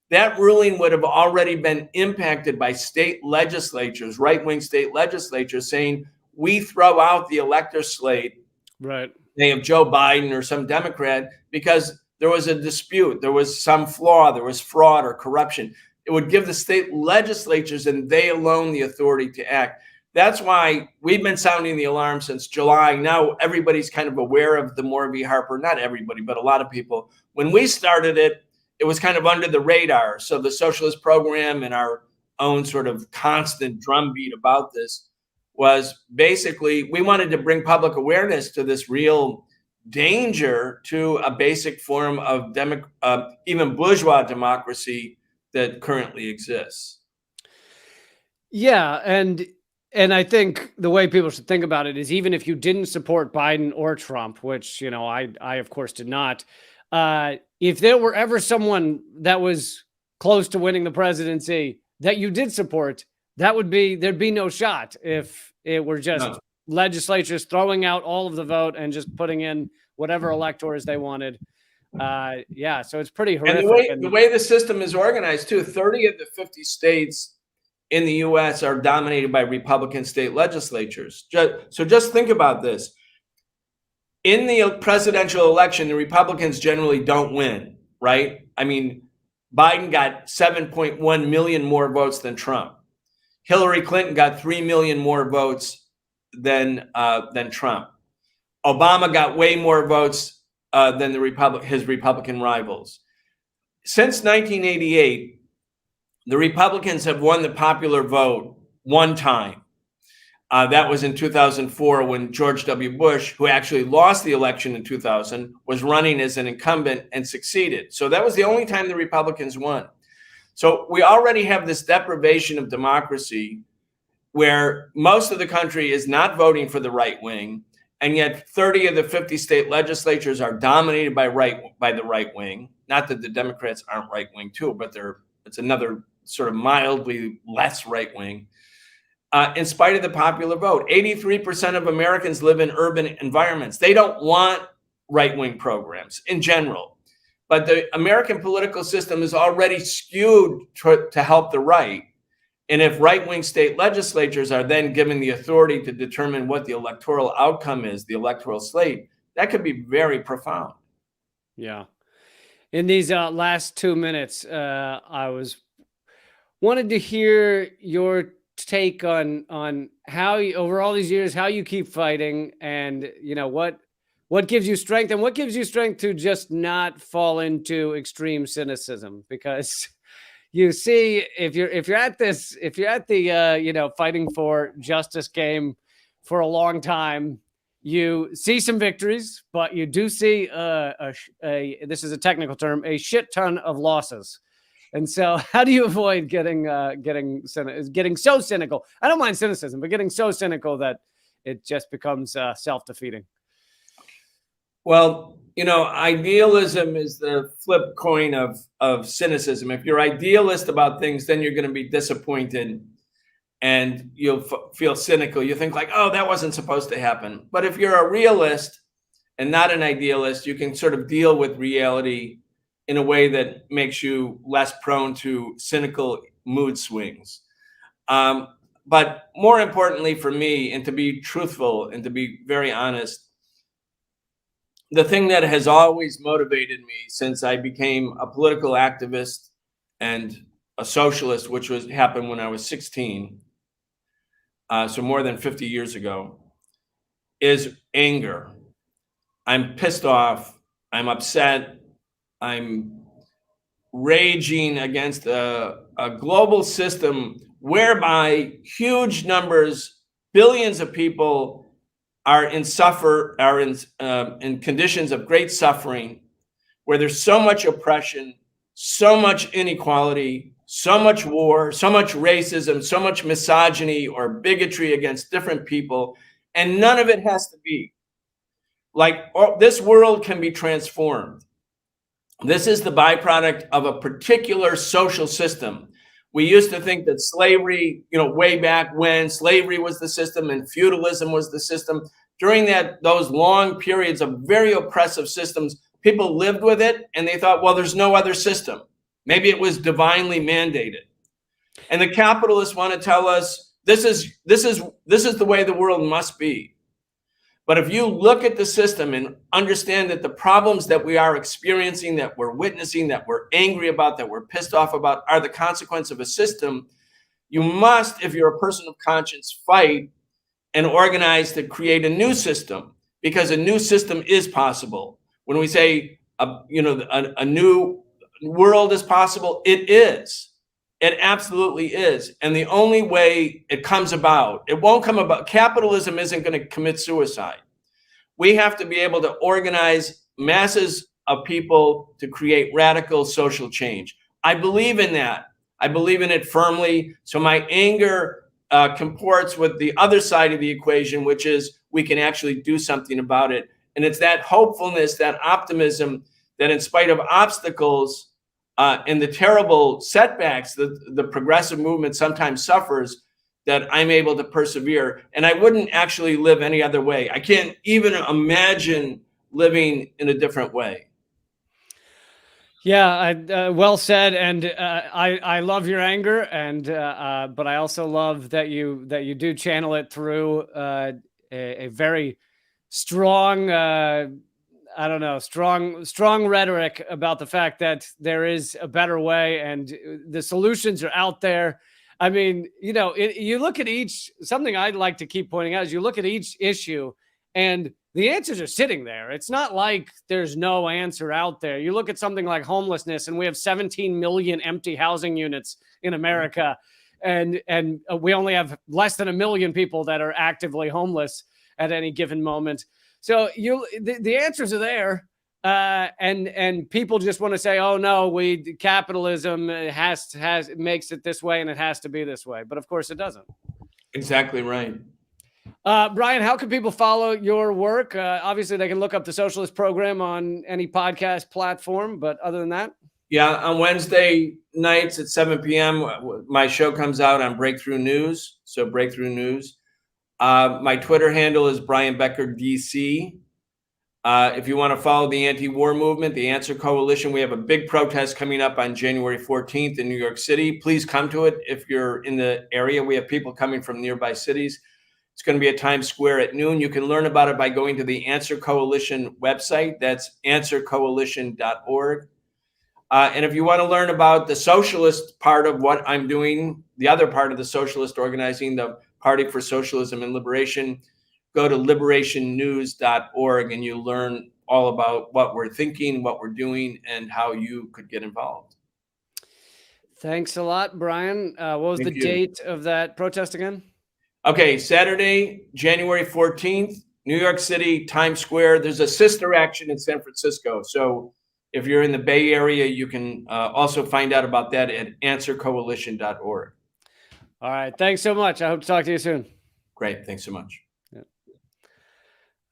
that ruling would have already been impacted by state legislatures, right-wing state legislatures, saying, we throw out the elector slate,
right?
They have Joe Biden or some Democrat, because there was a dispute, there was some flaw, there was fraud or corruption. It would give the state legislatures and they alone the authority to act. That's why we've been sounding the alarm since July. Now everybody's kind of aware of the Moore v. Harper. Not everybody, but a lot of people. When we started it, it was kind of under the radar. So the socialist program and our own sort of constant drumbeat about this was basically we wanted to bring public awareness to this real danger to a basic form of even bourgeois democracy that currently exists.
Yeah, and I think the way people should think about it is, even if you didn't support Biden or Trump, which I of course did not, if there were ever someone that was close to winning the presidency that you did support, there'd be no shot if it were just legislatures throwing out all of the vote and just putting in whatever electors they wanted. So it's pretty horrific.
And the way the system is organized too, 30 of the 50 states in the US are dominated by Republican state legislatures. So just think about this. In the presidential election, the Republicans generally don't win, right? I mean, Biden got 7.1 million more votes than Trump. Hillary Clinton got 3 million more votes than Trump. Obama got way more votes than his Republican rivals. Since 1988, the Republicans have won the popular vote one time. That was in 2004 when George W. Bush, who actually lost the election in 2000, was running as an incumbent and succeeded. So that was the only time the Republicans won. So we already have this deprivation of democracy where most of the country is not voting for the right wing, and yet 30 of the 50 state legislatures are dominated by the right wing. Not that the Democrats aren't right wing too, but it's another sort of mildly less right wing. In spite of the popular vote, 83% of Americans live in urban environments. They don't want right wing programs in general, but the American political system is already skewed to help the right. And if right-wing state legislatures are then given the authority to determine what the electoral outcome is, the electoral slate, that could be very profound.
Yeah. In these last 2 minutes, wanted to hear your take on how you, over all these years, how you keep fighting, and what gives you strength, and what gives you strength to just not fall into extreme cynicism, because you see, if you're at the fighting for justice game for a long time, you see some victories, but you do see this is a technical term, a shit ton of losses. And so, how do you avoid getting so cynical? I don't mind cynicism, but getting so cynical that it just becomes self-defeating.
Well, idealism is the flip coin of cynicism. If you're idealist about things, then you're going to be disappointed and you'll feel cynical. You think like, oh, that wasn't supposed to happen. But if you're a realist and not an idealist, you can sort of deal with reality in a way that makes you less prone to cynical mood swings. But more importantly for me, and to be truthful and to be very honest, the thing that has always motivated me since I became a political activist and a socialist, which happened when I was 16, so more than 50 years ago, is anger. I'm pissed off. I'm upset. I'm raging against a global system whereby huge numbers, billions of people are in conditions of great suffering, where there's so much oppression, so much inequality, so much war, so much racism, so much misogyny or bigotry against different people, and none of it has to be. Like, this world can be transformed. This is the byproduct of a particular social system. We used to think that slavery, way back when, slavery was the system and feudalism was the system. During those long periods of very oppressive systems, people lived with it and they thought, well, there's no other system. Maybe it was divinely mandated. And the capitalists want to tell us this is the way the world must be. But if you look at the system and understand that the problems that we are experiencing, that we're witnessing, that we're angry about, that we're pissed off about, are the consequence of a system, you must, if you're a person of conscience, fight and organize to create a new system, because a new system is possible. When we say, a new world is possible, it is. It absolutely is. And the only way it comes about, it won't come about. Capitalism isn't going to commit suicide. We have to be able to organize masses of people to create radical social change. I believe in that. I believe in it firmly. So my anger comports with the other side of the equation, which is we can actually do something about it. And it's that hopefulness, that optimism, that in spite of obstacles and the terrible setbacks that the progressive movement sometimes suffers, that I'm able to persevere. And I wouldn't actually live any other way. I can't even imagine living in a different way.
Yeah, well said. And I love your anger, and but I also love that you do channel it through a very strong, strong rhetoric about the fact that there is a better way and the solutions are out there. I mean, you look at something I'd like to keep pointing out is you look at each issue and the answers are sitting there. It's not like there's no answer out there. You look at something like homelessness and we have 17 million empty housing units in America. and we only have less than 1 million people that are actively homeless at any given moment. So the answers are there. And people just want to say, oh no, capitalism makes it this way and it has to be this way. But of course it doesn't.
Exactly right.
Brian, how can people follow your work? Obviously they can look up the Socialist Program on any podcast platform, but other than that?
Yeah, on Wednesday nights at 7 p.m., my show comes out on Breakthrough News. So Breakthrough News. My Twitter handle is Brian Becker DC. If you want to follow the anti-war movement, the Answer Coalition, we have a big protest coming up on January 14th in New York City. Please come to it if you're in the area. We have people coming from nearby cities. It's going to be at Times Square at noon. You can learn about it by going to the Answer Coalition website. That's answercoalition.org. And if you want to learn about the socialist part of what I'm doing, the other part of the socialist organizing, the Party for Socialism and Liberation, go to liberationnews.org and you learn all about what we're thinking, what we're doing, and how you could get involved.
Thanks a lot, Brian. What was the date of that protest again?
Okay, Saturday, January 14th, New York City, Times Square. There's a sister action in San Francisco. So if you're in the Bay Area, you can also find out about that at answercoalition.org.
All right. Thanks so much. I hope to talk to you soon.
Great. Thanks so much.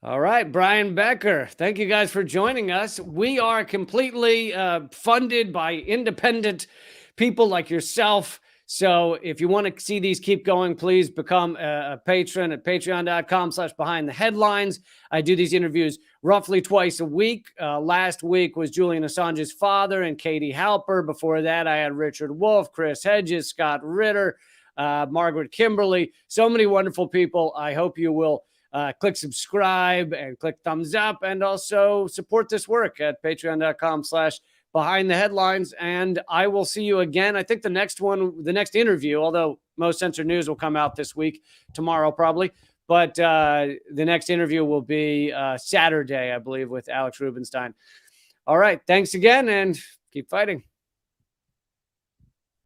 All right, Brian Becker. Thank you guys for joining us. We are completely funded by independent people like yourself. So if you want to see these keep going, please become a patron at patreon.com/behindtheheadlines. I do these interviews roughly twice a week. Last week was Julian Assange's father and Katie Halper. Before that, I had Richard Wolff, Chris Hedges, Scott Ritter, Margaret Kimberly. So many wonderful people. I hope you will click subscribe and click thumbs up and also support this work at patreon.com/behindtheheadlines. And I will see you again. I think the next interview, although Most Censored News will come out this week, tomorrow probably, but the next interview will be Saturday, I believe, with Alex Rubinstein. All right. Thanks again and keep fighting.